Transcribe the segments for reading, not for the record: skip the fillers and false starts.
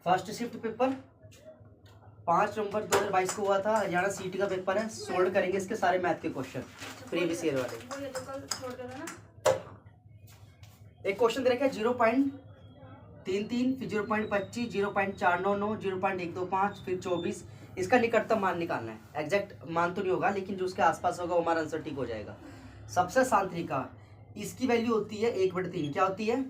First shift paper 5 नवंबर 2022 को हुआ था, हरियाणा सीटी का पेपर है। सोल्व करेंगे इसके सारे मैथ के क्वेश्चन प्रीवियस ईयर वाले। एक क्वेश्चन दे रखा है 0.33, फिर 0.25, 0.499, 0.125, फिर 24। इसका निकटतम मान निकालना है। एग्जैक्ट मान तो नहीं होगा, लेकिन जो उसके आसपास होगा वो हमारा आंसर ठीक हो जाएगा। सबसे आसान तरीका, इसकी वैल्यू होती है 1/3। क्या होती है?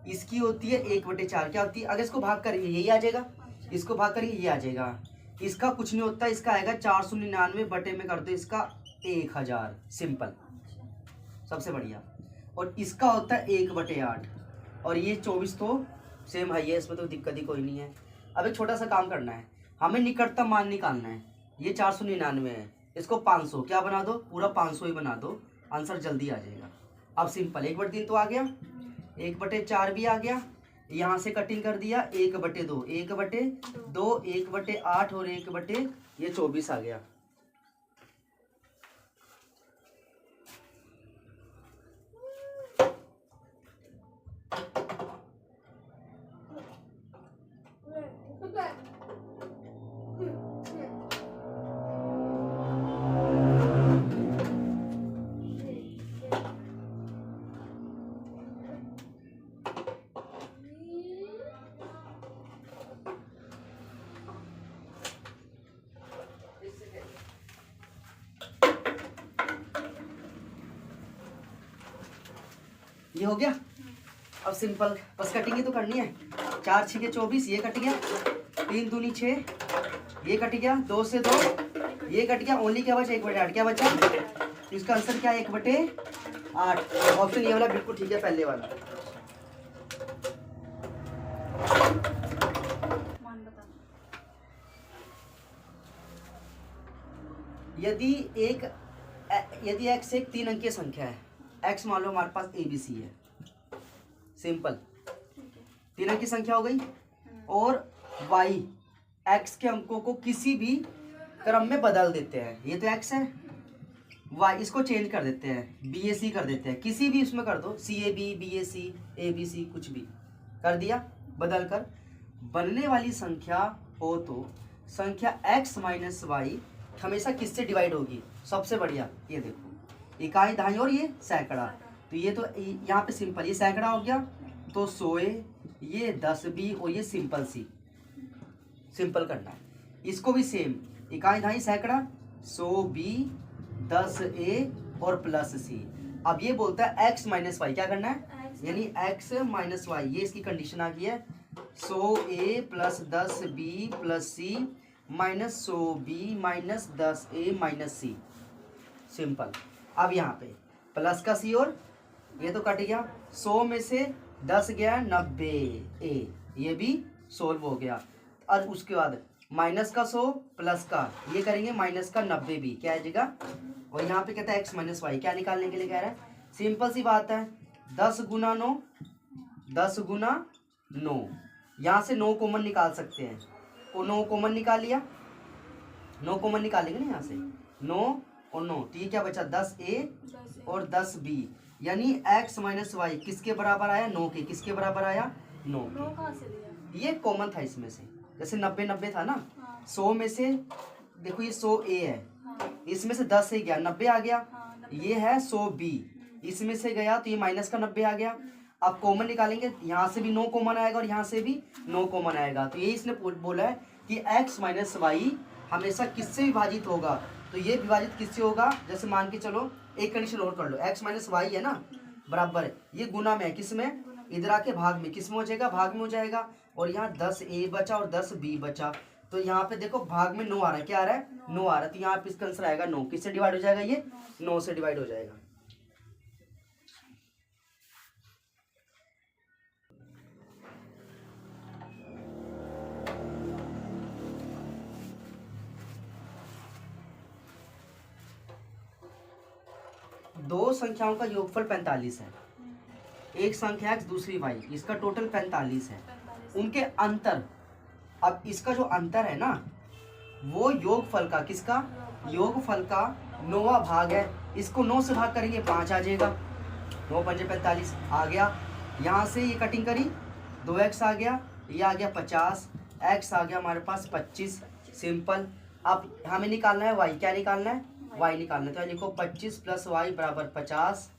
इसकी होती है 1/4। क्या होती है? अगर इसको भाग करेंगे यही आ जाएगा, इसको भाग करेंगे ये आ जाएगा। इसका कुछ नहीं होता, इसका आएगा 499 बटे में कर दो इसका 1000। सिंपल, सबसे बढ़िया। और इसका होता है 1/8, और ये 24 तो सेम है, इसमें तो दिक्कत ही कोई नहीं है। अब एक छोटा सा काम करना है, हमें निकटतम मान निकालना है। ये 499 है, इसको 500 क्या बना दो, पूरा 500 ही बना दो, आंसर जल्दी आ जाएगा। अब सिंपल, 1/3 तो आ गया, 1/4 भी आ गया, यहाँ से कटिंग कर दिया 1/2, 1/2, 1/8 और 1/24 आ गया। ये हो गया। अब सिंपल बस कटिंग ही तो करनी है। 4 6 24, ये कट गया, 3 दूनी 6, ये कट गया, 2 से 2 ये कट गया, ओनली क्या बचा, 1/8। क्या बचा? इसका आंसर क्या है? 1/8। ऑप्शन ये वाला बिल्कुल ठीक है, पहले वाला। यदि x एक 3 अंकीय संख्या है, x मान लो हमारे पास ABC है, सिंपल 3 अंकीय संख्या हो गई, और y x के अंकों को किसी भी क्रम में बदल देते हैं। ये तो x है, y इसको चेंज कर देते हैं, BAC कर देते हैं, किसी भी उसमें कर दो, CAB BAC ABC कुछ भी कर दिया, बदल कर बनने वाली संख्या हो तो संख्या x माइनस वाई हमेशा किससे डिवाइड होगी? सबसे बढ़िया, ये देखो, इकाई दहाई और ये सैकड़ा, तो ये तो यहाँ पे सिंपल, ये सैकड़ा हो गया तो 100A, ये 10B और ये सिंपल सी। सिंपल करना है इसको भी सेम, इकाई दहाई सैकड़ा 100B 10A और प्लस C। अब ये बोलता है x माइनस वाई, क्या करना है? यानी x माइनस वाई, ये इसकी कंडीशन आ गई है 100A plus 10B plus C minus 100B minus 10A minus C। Simple. अब यहाँ पे प्लस का C और ये तो कट गया, 100 में से 10 गया 90A, ये भी सोल्व हो गया। और उसके बाद माइनस का 100 प्लस का ये करेंगे माइनस का 90B, क्या आ जाएगा? और यहाँ पे कहता है x माइनस वाई, क्या निकालने के लिए कह रहा है? सिंपल सी बात है, 10 गुना 9, 10 गुना 9, यहाँ से 9 कॉमन निकाल सकते हैं, को 9 कॉमन निकाल लिया, 9 कॉमन निकालेंगे ना यहाँ से, 9 और 9, तो ये क्या बचा? 10A और 10B, यानी x माइनस वाई किसके बराबर आया? 9 के। किसके बराबर आया? 9 के। ये कॉमन था इसमें से, जैसे 90 90 था ना, 100 में से देखो ये 100A है, इसमें से 10 से गया 90 आ गया, ये है 100B, इसमें से गया तो ये माइनस का 90 आ गया। अब कॉमन निकालेंगे, यहाँ से भी 9 कॉमन आएगा और यहाँ से भी 9 कॉमन आएगा, तो ये इसने बोला है कि x माइनस वाई हमेशा किससे विभाजित होगा? तो ये विभाजित किससे होगा? जैसे मान के चलो, एक कंडीशन और कर लो, x माइनस वाई है ना, बराबर है, ये गुना में है, किस में? इधर आके भाग में, किस में हो जाएगा? भाग में हो जाएगा। और यहाँ 10A बचा और 10B बचा, तो यहाँ पे देखो भाग में 9 आ रहा है, क्या आ रहा है? 9 आ रहा है, तो यहाँ पे इसका आंसर आएगा 9। किससे डिवाइड हो जाएगा? ये 9 से डिवाइड हो जाएगा। दो संख्याओं का योगफल 45 है, एक संख्या x दूसरी y, इसका टोटल 45 है। उनके अंतर, अब इसका जो अंतर है ना, वो योगफल का, किसका? योगफल का 9वां भाग है। इसको 9 से भाग करेंगे 5 आ जाएगा, 9 पंजे 45 आ गया। यहाँ से ये कटिंग करी, 2x आ गया, ये आ गया 50, x आ गया हमारे पास 25, सिंपल। अब हमें निकालना है y, क्या निकालना है, y निकालना है। तो लिखो 25 + y = 50,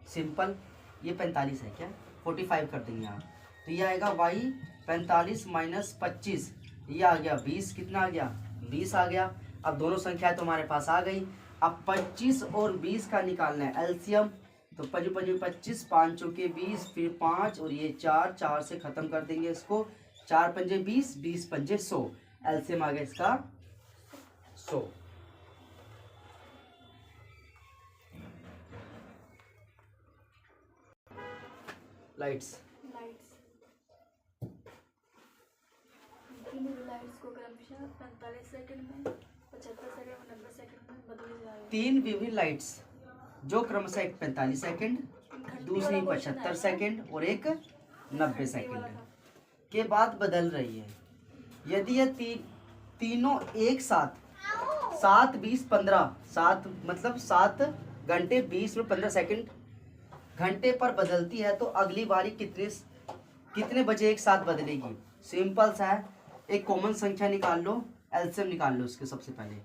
सिंपल। ये 45 है क्या, 45 कर देंगे यहाँ। तो ये आएगा y 45 - 25, ये आ गया 20, कितना आ गया, 20 आ गया। अब दोनों संख्याएं तो हमारे पास आ गई। अब 25 और 20 का निकालना है एलसीएम। तो 5 × 5 = 25, 5 × 20, फिर 5 और ये 4, 4 से खत्म कर देंगे इसको। 4 × 5 = 20, 20 × 5 = 100, एलसीएम आ गया इसका 100। लाइट्स लाइट्स को क्रमशः 45 सेकंड में, 75 सेकंड में, 90 सेकंड में बदली जाएगी। 3 विभिन्न लाइट्स जो क्रमशः एक 45 सेकंड, दूसरी 75 सेकंड और एक 90 सेकंड के बाद बदल रही है। यदि ये तीनों एक साथ 7, 20, 15, 7 मतलब 7 घंटे 20 में 15 सेकंड घंटे पर बदलती है, तो अगली बारी कितने बजे एक साथ बदलेगी। सिंपल सा है, एक कॉमन संख्या निकाल लो, एलसीएम निकाल लो इसके। सबसे पहले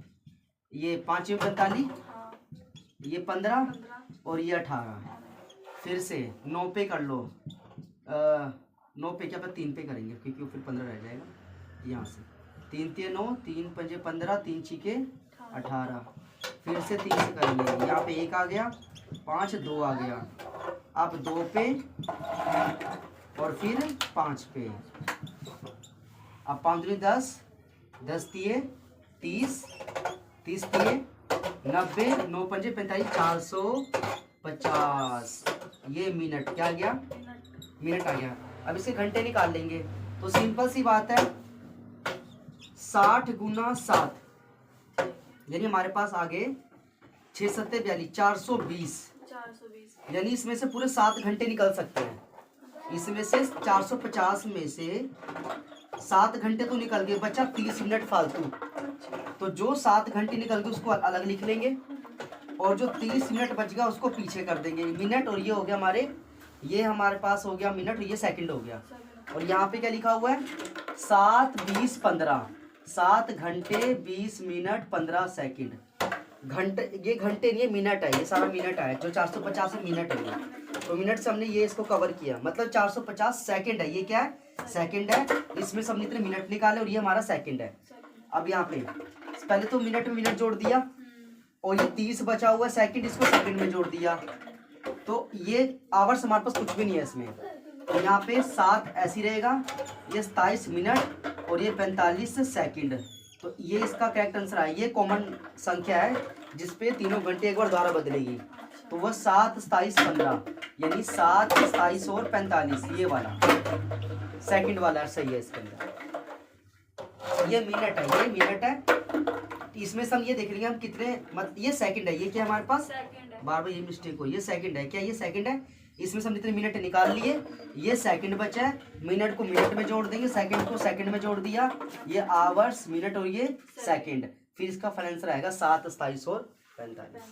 ये 5 में 45, ये 15 और ये 18। फिर से 9 पे कर लो, 9 पे क्या, 3 पे करेंगे क्योंकि फिर 15 रह जाएगा। यहाँ से 3 × 9, 3 × 5 = 15, 3 × 6 = 18। फिर से 3 से करेंगे, यहाँ पे 1 आ गया, 5, 2 आ गया। अब 2 पे और फिर 5 पे। अब 5 दूनी 10, 10 तिये 30, 30 तिये 90, 9 × 5 = 45, 450। ये मिनट क्या आ गया, मिनट आ गया। अब इसे घंटे निकाल लेंगे। तो सिंपल सी बात है, 60 × 7 यानी हमारे पास आगे 6 × 7 = 42, 420। यानी इसमें से पूरे 7 घंटे निकल सकते हैं। इसमें से 450 में से 7 घंटे तो निकल गए, बचा 30 मिनट फालतू। तो जो 7 घंटे निकल गए उसको अलग लिख लेंगे, और जो 30 मिनट बच गया उसको पीछे कर देंगे। मिनट, और ये हो गया हमारे, ये हमारे पास हो गया मिनट, और ये सेकंड हो गया। और यहाँ पे क्या लिखा हुआ है, 7, 20, 15, 7 घंटे 20 मिनट 15 सेकंड। घंटे, ये घंटे नहीं है, मिनट है, ये सारा मिनट है। जो 450 मिनट है ये, तो मिनट से हमने ये इसको कवर किया, मतलब 450 सेकंड है। ये क्या है, सेकंड है। इसमें से हमने इतने मिनट निकाले और ये हमारा सेकंड है। अब यहाँ पे पहले तो मिनट में मिनट जोड़ दिया, और ये 30 बचा हुआ है सेकंड, इसको सेकंड में जोड़ दिया। तो ये आवर्स हमारे पास कुछ भी नहीं है इसमें। तो यहाँ पे 7 ऐसी रहेगा, ये 27 मिनट और ये 45 सेकंड। तो ये इसका करेक्ट आंसर है। ये कॉमन संख्या है जिसपे तीनों घंटे एक बार द्वारा बदलेगी। तो वह 7, 27, 15 यानी 7, 27 और 45, ये वाला सेकंड वाला सही है इसके अंदर। ये मिनट है, ये मिनट है। इसमें से हम ये देख लेंगे हम कितने, ये सेकंड है, ये क्या हमारे पास, बार बार ये मिस्टेक हो, ये सेकंड है क्या, ये सेकंड है। इसमें से हम जितने मिनट निकाल लिए, ये सेकंड बचा है, मिनट को मिनट में जोड़ देंगे, सेकंड को सेकंड में जोड़ दिया, ये आवर्स, मिनट और ये सेकंड। फिर इसका फाइनल आंसर आएगा 7, 27 और 45।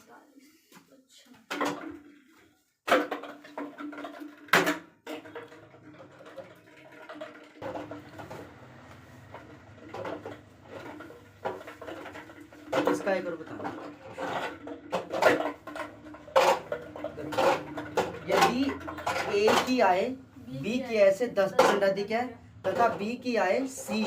इसका एक और बताना, यदि ए की आय बी की आय से 10% अधिक है तथा बी की आय सी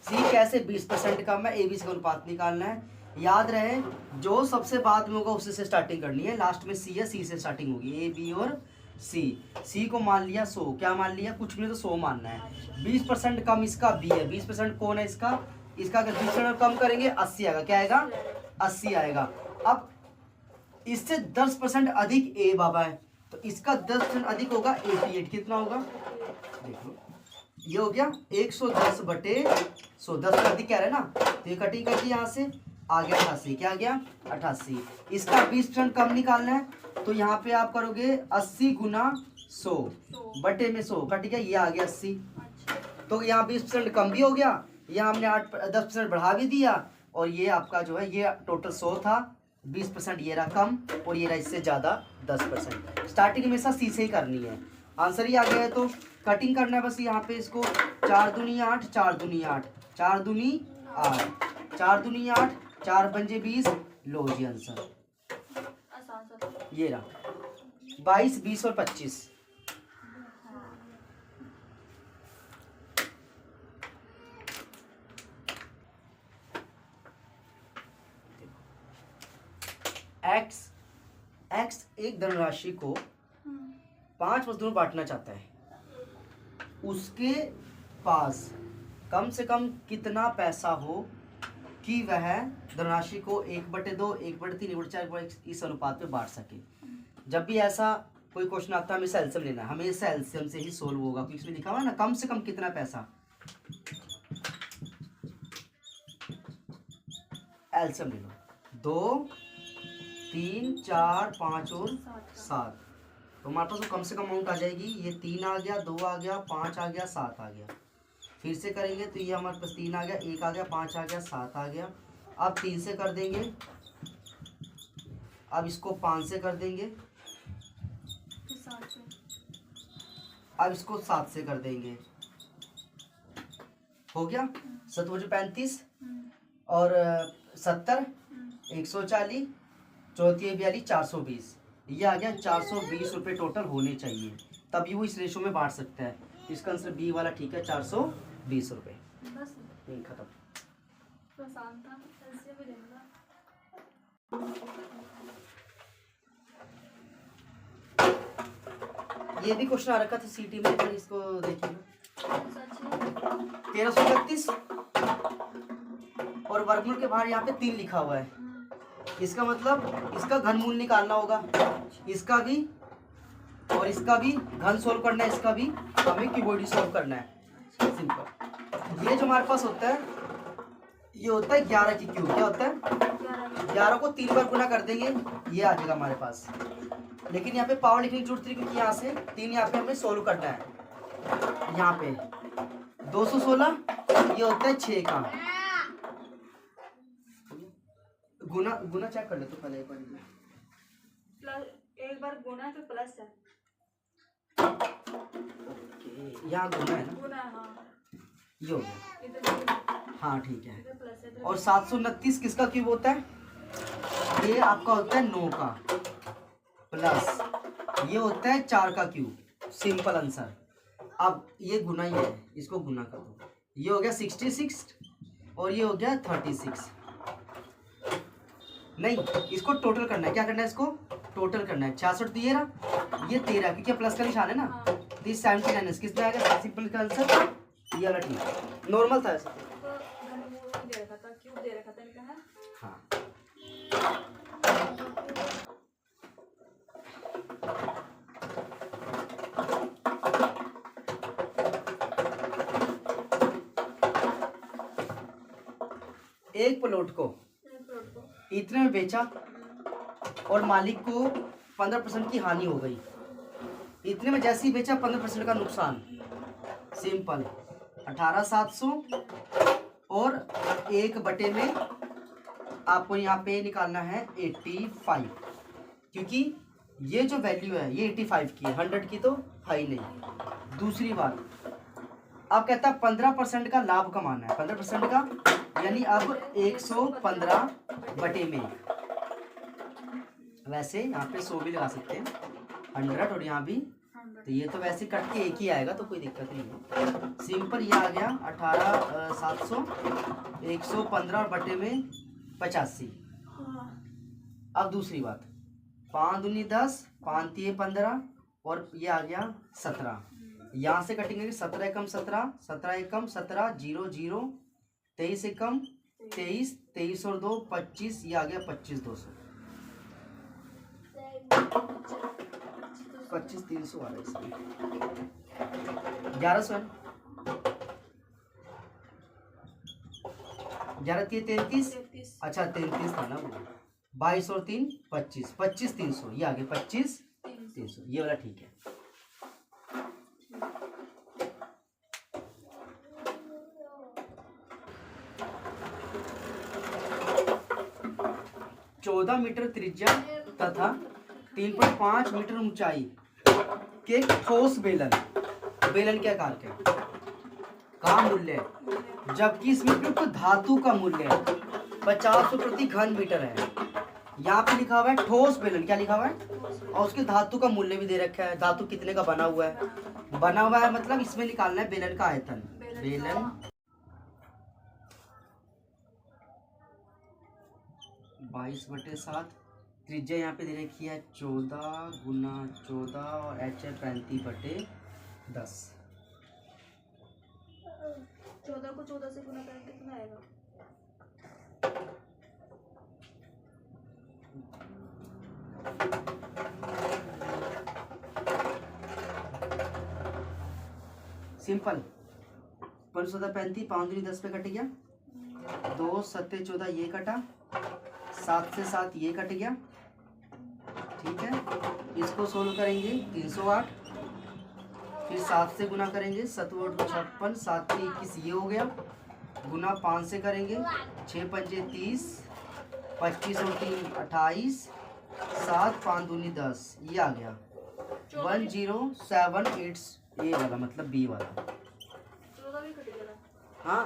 कैसे 20% कम है, एबीसी का अनुपात निकालना है। याद रहे, जो सबसे बाद में होगा उसी से स्टार्टिंग करनी है। लास्ट में सी है, सी से स्टार्टिंग होगी, ए बी और सी। सी को मान लिया 100, क्या मान लिया, कुछ नहीं तो 100 मानना है। 20% कम इसका बी है, 20% कौन है इसका, अगर 20% कम करेंगे 80 आएगा, क्या आएगा, 80 आएगा। अब इससे 10% अधिक ए बाबा है, तो इसका 10% अधिक होगा 88, कितना होगा देखो, ये हो गया 110/100, 10 अधिक कह रहे हैं ना, तो ये कटिंग करके यहाँ से आ गया 88, क्या आ गया 88। इसका 20% कम निकालना है, तो यहाँ पे आप करोगे 80 × 100/100 कट गया, ये आ गया 80। तो यहाँ 20% कम भी हो गया, यहाँ हमने 10% बढ़ा भी दिया, और ये आपका जो है ये टोटल 100 था, 20% ये रहा कम और ये रहा इससे ज़्यादा 10%। स्टार्टिंग हमेशा सी से ही करनी है। आंसर ही आ गया है। तो कटिंग करना है बस यहाँ पे इसको। 4 दूनी 8, 4 दूनी 8, 4 दूनी 8, 4 दूनी 8, 4 पंजे 20। लो जी आंसर आसान सा था। ये रहा 22, 20 और 25। एक्स एक धनराशि को 5 मजदूरों बांटना चाहता है। उसके पास कम से कम कितना पैसा हो कि वह धनराशि को 1/2, 1/3, 1/4, 1/1 इस अनुपात पे बांट सके। जब भी ऐसा कोई क्वेश्चन आता है हमें एलसीएम लेना है, हमेशा एलसीएम से ही सोल्व होगा, क्योंकि इसमें लिखा हुआ है ना कम से कम कितना पैसा। एलसीएम ले लो। 2, 3, 4, 5 और 7। तो हमारे पास तो कम से कम अमाउंट आ जाएगी। ये 3 आ गया, 2 आ गया, 5 आ गया, 7 आ गया। फिर से करेंगे तो ये हमारे पास 3 आ गया, 1 आ गया, 5 आ गया, 7 आ गया। अब 3 से कर देंगे, अब इसको 5 से कर देंगे, फिर 7 से, अब इसको 7 से कर देंगे। हो गया 7 35 और 70, 140, 34 42, 420। ये आ गया 420 रुपये टोटल होने चाहिए, तभी वो इस रेशो में बांट सकता है। इसका आंसर बी वाला ठीक है, 420 रुपये। बस खत्म। तो आसान था, एलसीएम भी लेना। ये भी क्वेश्चन आ रखा था सीटी में, पर इसको देखिएगा। सच है। 1331 और वर्गमूल के बाहर यहाँ पे 3 लिखा हुआ है। इसका मतलब इसका घनमूल निकालना होगा, इसका भी और इसका भी घन सोल्व करना है, इसका भी हमें क्यूबॉइड सोल्व करना है। सिंपल। ये जो हमारे पास होता है ये होता है 11 की क्यूब। क्या होता है 11 को 3 बार गुना कर देंगे, ये आ जाएगा हमारे पास। लेकिन यहाँ पे पावर लिखने की जरूरत नहीं, क्योंकि यहाँ से 3 यहाँ पे हमें सोल्व करना है। यहाँ पे 216 ये होता है 6 का गुना। गुना चेक कर ले तो पहले एक बार। प्लस एक बार गुना है तो प्लस है। ओके, यहाँ गुना है ना, गुना, हाँ ये हो गया। इधर हाँ ठीक है। इधर प्लस है, इधर और 729 किसका क्यूब होता है? ये आपका होता है 9 का, प्लस ये होता है 4 का क्यूब। Simple answer. अब ये गुना ही है, इसको गुना कर दो। ये हो गया 66 और ये हो गया 36। नहीं, इसको टोटल करना है। क्या करना है? इसको टोटल करना है। 66 तो ये रहा, ये 13, क्योंकि प्लस का निशान है ना। हाँ। तो 79 किसमें आ गया? सिंपल का आंसर ये वाला ठीक है, नॉर्मल था ऐसा। तो घनमूल दे रखा था, क्यूब दे रखा था, इनका है। हाँ एक प्लॉट को इतने में बेचा और मालिक को 15% की हानि हो गई। इतने में जैसे ही बेचा 15% का नुकसान। सिंपल। 18,700 और 1/में आपको यहाँ पे निकालना है 85, क्योंकि ये जो वैल्यू है ये 85 की है, 100 की तो है ही नहीं। दूसरी बात, अब कहता है 15% का लाभ कमाना है। 15% का यानी अब 115/में। वैसे यहाँ पे 100 भी लगा सकते हैं, 100 और यहाँ भी। तो ये तो वैसे कट के एक ही आएगा, तो कोई दिक्कत नहीं है। सिंपल। ये आ गया 18,700, 115/में 85। अब दूसरी बात, 5 दूनी 10, 5 तिये 15 और ये आ गया 17। यहाँ से कटेंगे 17 एकम 17, 17 एकम 17, 0 0, 23 एकम 23, 23 और 2 25, ये आ गया 25,200। 25,300 आ रहा है इसमें। 1100 है, 11 तिये 33। अच्छा 33 था ना वो। 22 और 3 25, 25,300, ये आ गया 25,300। ये वाला ठीक है। मीटर त्रिज्या तथा 3.5 मीटर ऊंचाई कि एक ठोस बेलन बेलन के आकार के का मूल्य है, जबकि इसमें उपयुक्त धातु का मूल्य है 50 प्रति घन मीटर है। यहाँ पे लिखा हुआ है ठोस बेलन, क्या लिखा हुआ है, और उसके धातु का मूल्य भी दे रखा है, धातु कितने का बना हुआ है मतलब इसमें निकालना है बेलन का आयतन। बेलन 22/7, त्रिज्या यहाँ पे दे रखी है 14 गुना 14 और एच है 35/10। 14 को 14 से गुना करेंगे कितना आएगा? सिंपल 5 35 5 दूनी 10 पे कट गया, 2 7 14 ये कटा, 7 से 7 ये कट गया, ठीक है। इसको सोल्व करेंगे 308, फिर 7 से गुना करेंगे 7 8 56, 7 के 21 ये हो गया, गुना 5 से करेंगे 6 पंजे 30, 25 और 3 28, 7 5 दूनी 10 ये आ गया 1078, ये वाला मतलब बी वाला। 14 भी कट गया। हाँ